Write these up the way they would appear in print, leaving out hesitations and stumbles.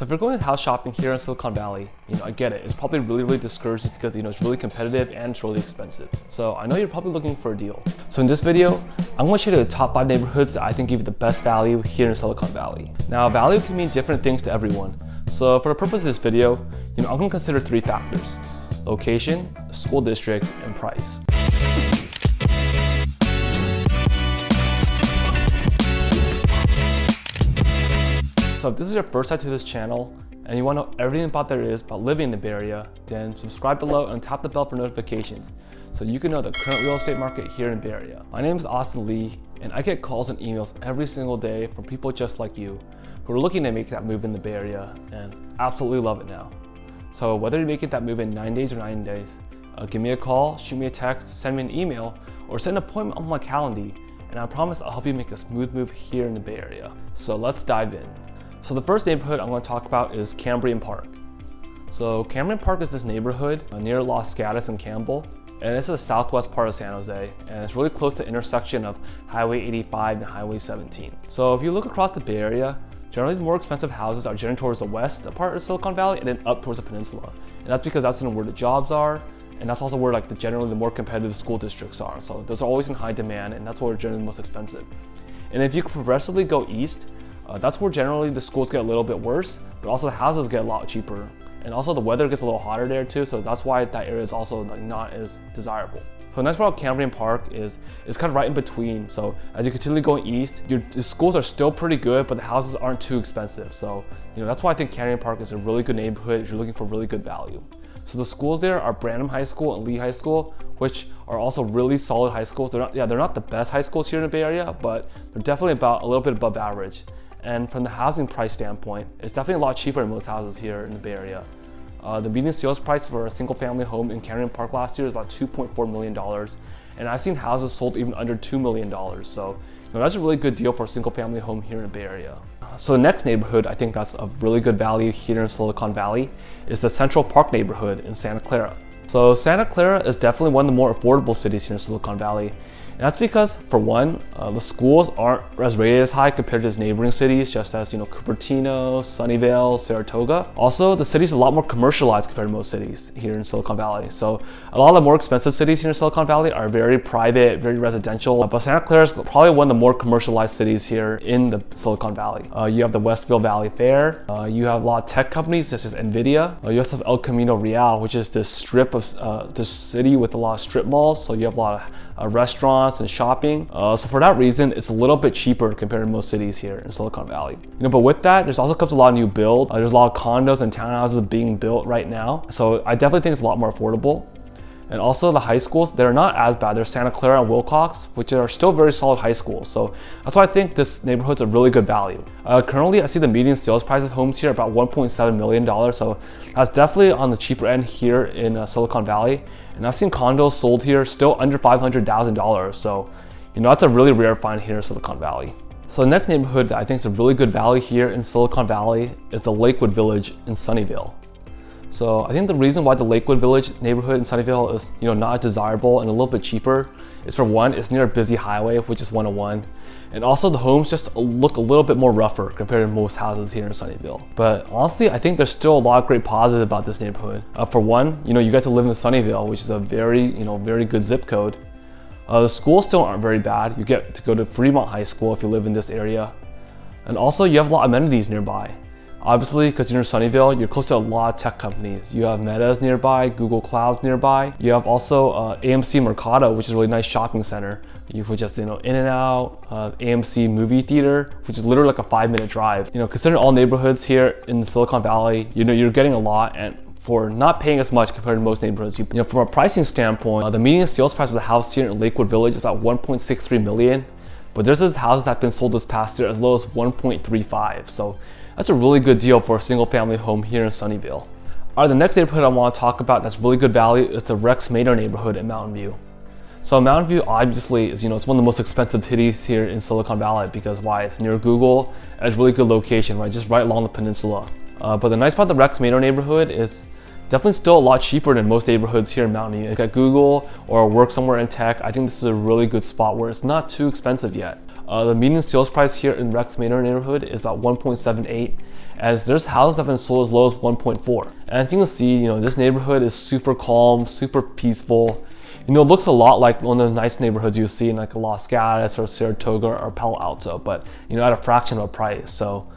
So if you're going house shopping here in Silicon Valley, I get it. It's probably really discouraging because it's really competitive and it's really expensive. So I know you're probably looking for a deal. So in this video, I'm going to show you the top 5 neighborhoods that I think give you the best value here in Silicon Valley. Now, value can mean different things to everyone. So for the purpose of this video, I'm going to consider 3 factors: location, school district, and price. So if this is your first time to this channel and you want to know everything about there is about living in the Bay Area, then subscribe below and tap the bell for notifications so you can know the current real estate market here in the Bay Area. My name is Austin Lee, and I get calls and emails every single day from people just like you who are looking to make that move in the Bay Area and absolutely love it now. So whether you're making that move in 9 days or 90 days, give me a call, shoot me a text, send me an email, or set an appointment on my calendar, and I promise I'll help you make a smooth move here in the Bay Area. So let's dive in. So the first neighborhood I'm going to talk about is Cambrian Park. So Cambrian Park is this neighborhood near Los Gatos and Campbell, and it's the southwest part of San Jose, and it's really close to the intersection of Highway 85 and Highway 17. So if you look across the Bay Area, generally the more expensive houses are generally towards the west part of Silicon Valley and then up towards the peninsula. And that's because that's where the jobs are, and that's also where generally the more competitive school districts are. So those are always in high demand, and that's where they're generally the most expensive. And if you progressively go east, that's where generally the schools get a little bit worse, but also the houses get a lot cheaper. And also the weather gets a little hotter there too, so that's why that area is also not as desirable. So the nice part about Cambrian Park is it's kind of right in between. So as you continue going east, the schools are still pretty good, but the houses aren't too expensive. So that's why I think Cambrian Park is a really good neighborhood if you're looking for really good value. So the schools there are Branham High School and Lee High School, which are also really solid high schools. They're not the best high schools here in the Bay Area, but they're definitely about a little bit above average. And from the housing price standpoint, it's definitely a lot cheaper than most houses here in the Bay Area. The median sales price for a single family home in Cambrian Park last year is about $2.4 million. And I've seen houses sold even under $2 million. So that's a really good deal for a single family home here in the Bay Area. So the next neighborhood I think that's of really good value here in Silicon Valley is the Central Park neighborhood in Santa Clara. So Santa Clara is definitely one of the more affordable cities here in Silicon Valley. And that's because, for one, the schools aren't as rated as high compared to its neighboring cities, just as Cupertino, Sunnyvale, Saratoga. Also, the city's a lot more commercialized compared to most cities here in Silicon Valley. So a lot of the more expensive cities here in Silicon Valley are very private, very residential. But Santa Clara is probably one of the more commercialized cities here in the Silicon Valley. You have the Westville Valley Fair. You have a lot of tech companies such as NVIDIA. You also have El Camino Real, which is this strip of this city with a lot of strip malls. So you have a lot of restaurants and shopping. So for that reason, it's a little bit cheaper compared to most cities here in Silicon Valley. But with that, there's also comes a lot of new build. There's a lot of condos and townhouses being built right now. So I definitely think it's a lot more affordable. And also the high schools, they're not as bad. There's Santa Clara and Wilcox, which are still very solid high schools. So that's why I think this neighborhood's a really good value. Currently, I see the median sales price of homes here about $1.7 million. So that's definitely on the cheaper end here in Silicon Valley. And I've seen condos sold here still under $500,000. So, that's a really rare find here in Silicon Valley. So the next neighborhood that I think is a really good value here in Silicon Valley is the Lakewood Village in Sunnyvale. So I think the reason why the Lakewood Village neighborhood in Sunnyvale is not as desirable and a little bit cheaper is, for one, it's near a busy highway, which is 101. And also the homes just look a little bit more rougher compared to most houses here in Sunnyvale. But honestly, I think there's still a lot of great positives about this neighborhood. For one, you get to live in Sunnyvale, which is a very good zip code. The schools still aren't very bad. You get to go to Fremont High School if you live in this area. And also you have a lot of amenities nearby. Obviously, because you're in Sunnyvale, you're close to a lot of tech companies. You have Meta's nearby, Google Cloud's nearby. You have also AMC Mercado, which is a really nice shopping center. You have just In-N-Out, AMC movie theater, which is literally like a 5-minute drive. Considering all neighborhoods here in Silicon Valley, you're getting a lot, and for not paying as much compared to most neighborhoods. From a pricing standpoint, the median sales price of the house here in Lakewood Village is about $1.63 million. But there's this houses that have been sold this past year as low as $1.35. So that's a really good deal for a single family home here in Sunnyvale. All right, the next neighborhood I want to talk about that's really good value is the Rex Manor neighborhood in Mountain View. So Mountain View obviously is, it's one of the most expensive cities here in Silicon Valley because why? It's near Google and it's a really good location, right? Just right along the peninsula. But the nice part of the Rex Manor neighborhood is definitely still a lot cheaper than most neighborhoods here in Mountain View. If you got Google or work somewhere in tech, I think this is a really good spot where it's not too expensive yet. The median sales price here in Rex Manor neighborhood is about 1.78, as there's houses that have been sold as low as 1.4. And as you can see, this neighborhood is super calm, super peaceful. It looks a lot like one of the nice neighborhoods you see in like Los Gatos or Saratoga or Palo Alto, but at a fraction of a price. So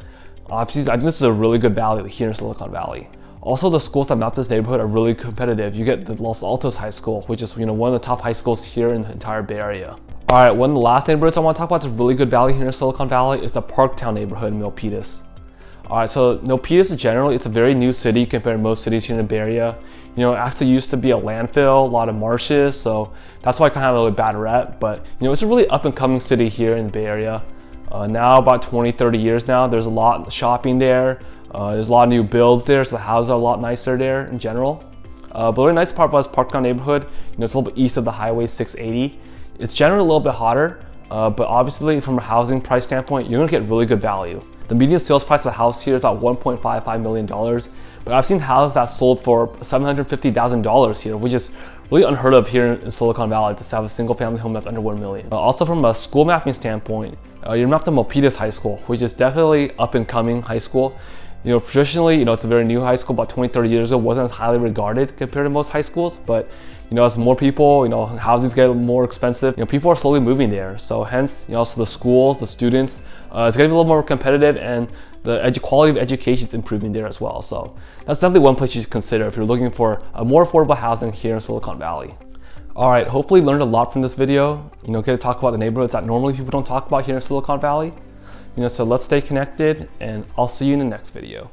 obviously, I think this is a really good value here in Silicon Valley. Also, the schools that map this neighborhood are really competitive. You get the Los Altos High School, which is one of the top high schools here in the entire Bay Area. All right, one of the last neighborhoods I want to talk about that's a really good value here in Silicon Valley is the Parktown neighborhood in Milpitas. All right, so Milpitas in general, it's a very new city compared to most cities here in the Bay Area. It actually used to be a landfill, a lot of marshes, so that's why it kind of had a really bad rep. But it's a really up and coming city here in the Bay Area. Now about 20-30 years now, there's a lot of shopping there. There's a lot of new builds there, so the houses are a lot nicer there in general. But the really nice part about this Parktown neighborhood, it's a little bit east of the Highway 680. It's generally a little bit hotter, but obviously from a housing price standpoint, you're gonna get really good value. The median sales price of a house here is about $1.55 million, but I've seen houses that sold for $750,000 here, which is really unheard of here in Silicon Valley to have a single family home that's under $1 million. Also from a school mapping standpoint, you're mapped to Milpitas High School, which is definitely up and coming high school. Traditionally, it's a very new high school, about 20-30 years ago, wasn't as highly regarded compared to most high schools, but as more people, housings get more expensive, people are slowly moving there. So hence, also the schools, the students, it's getting a little more competitive, and the quality of education is improving there as well. So that's definitely one place you should consider if you're looking for a more affordable housing here in Silicon Valley. All right, hopefully you learned a lot from this video. Get to talk about the neighborhoods that normally people don't talk about here in Silicon Valley. So let's stay connected, and I'll see you in the next video.